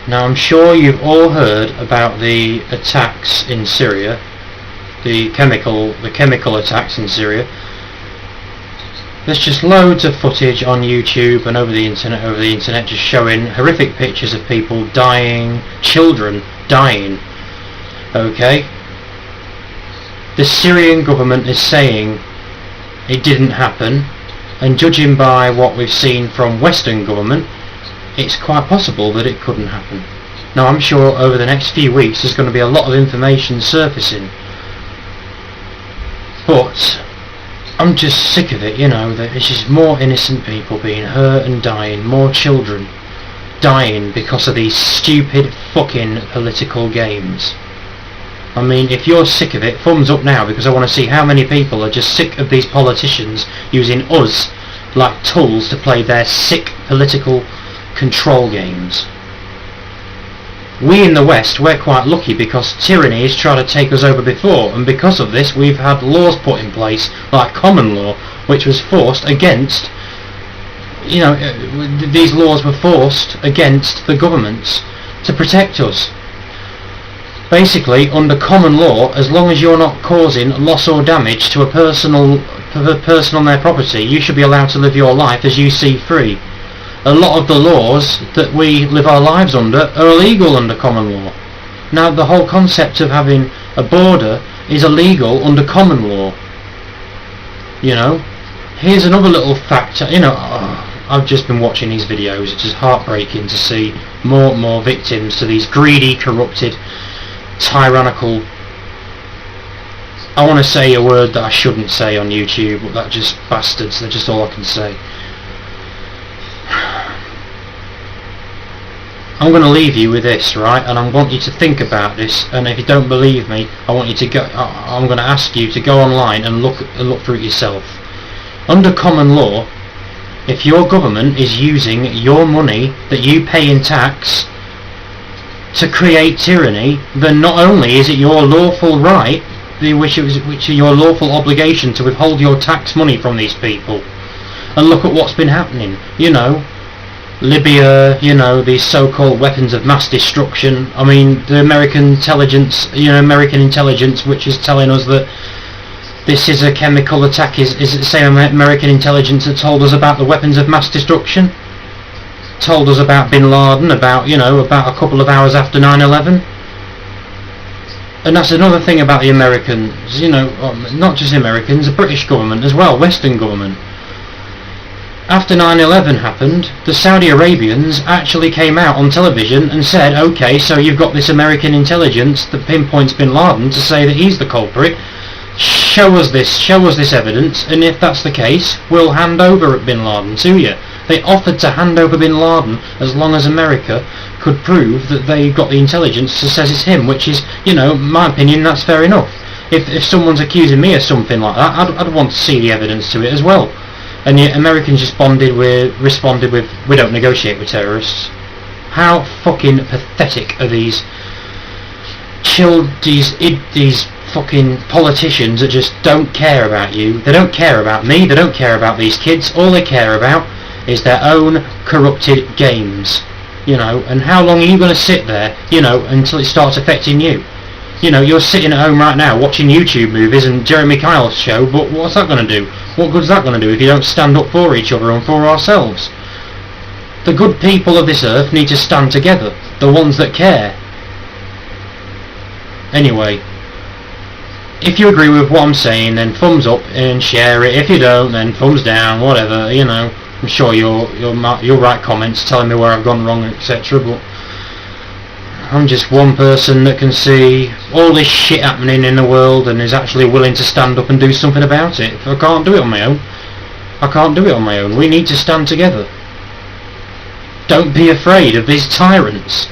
Now I'm sure you've all heard about the attacks in Syria, the chemical attacks in Syria. There's just loads of footage on YouTube and over the internet just showing horrific pictures of people dying, children dying. Okay? The Syrian government is saying it didn't happen, and judging by what we've seen from Western government, it's quite possible that it couldn't happen. Now I'm sure over the next few weeks there's going to be a lot of information surfacing, but I'm just sick of it, that it's just more innocent people being hurt and dying, more children dying because of these stupid fucking political games. I mean, if you're sick of it, thumbs up now, because I want to see how many people are just sick of these politicians using us like tools to play their sick political control games. We in the West, we're quite lucky because tyranny has tried to take us over before, and because of this we've had laws put in place like common law, which was forced against, these laws were forced against the governments to protect us. Basically, under common law, as long as you're not causing loss or damage to a person on their property, you should be allowed to live your life as you see free. A lot of the laws that we live our lives under are illegal under common law. Now, the whole concept of having a border is illegal under common law. Here's another little factor. I've just been watching these videos. It's just heartbreaking to see more and more victims to these greedy, corrupted, tyrannical, I want to say a word that I shouldn't say on YouTube, but that just bastards, they're just all I can say. I'm going to leave you with this, right, and I want you to think about this, and if you don't believe me, I want you to go, I'm going to ask you to go online and look through it yourself. Under common law, if your government is using your money that you pay in tax to create tyranny, then not only is it your lawful right, which is your lawful obligation to withhold your tax money from these people. And look at what's been happening. Libya, these so-called weapons of mass destruction. I mean, the American intelligence, which is telling us that this is a chemical attack, is it the same American intelligence that told us about the weapons of mass destruction? Told us about Bin Laden about a couple of hours after 9/11. And that's another thing about the Americans, not just Americans, the British government as well, Western government. After 9/11 happened, the Saudi Arabians actually came out on television and said, okay, so you've got this American intelligence that pinpoints Bin Laden to say that he's the culprit. Show us this evidence, and if that's the case, we'll hand over Bin Laden to you. They offered to hand over Bin Laden as long as America could prove that they got the intelligence that says it's him, which is, in my opinion, that's fair enough. If someone's accusing me of something like that, I'd want to see the evidence to it as well. And yet Americans just responded with, we don't negotiate with terrorists. How fucking pathetic are these fucking politicians that just don't care about you? They don't care about me, they don't care about these kids. All they care about is their own corrupted games, and how long are you going to sit there, until it starts affecting you? You're sitting at home right now watching YouTube movies and Jeremy Kyle's show, but what's that going to do? What good's that going to do if you don't stand up for each other and for ourselves? The good people of this earth need to stand together, the ones that care. Anyway, if you agree with what I'm saying, then thumbs up and share it. If you don't, then thumbs down, whatever, I'm sure you'll write comments telling me where I've gone wrong, etc. But I'm just one person that can see all this shit happening in the world and is actually willing to stand up and do something about it. I can't do it on my own. I can't do it on my own. We need to stand together. Don't be afraid of these tyrants.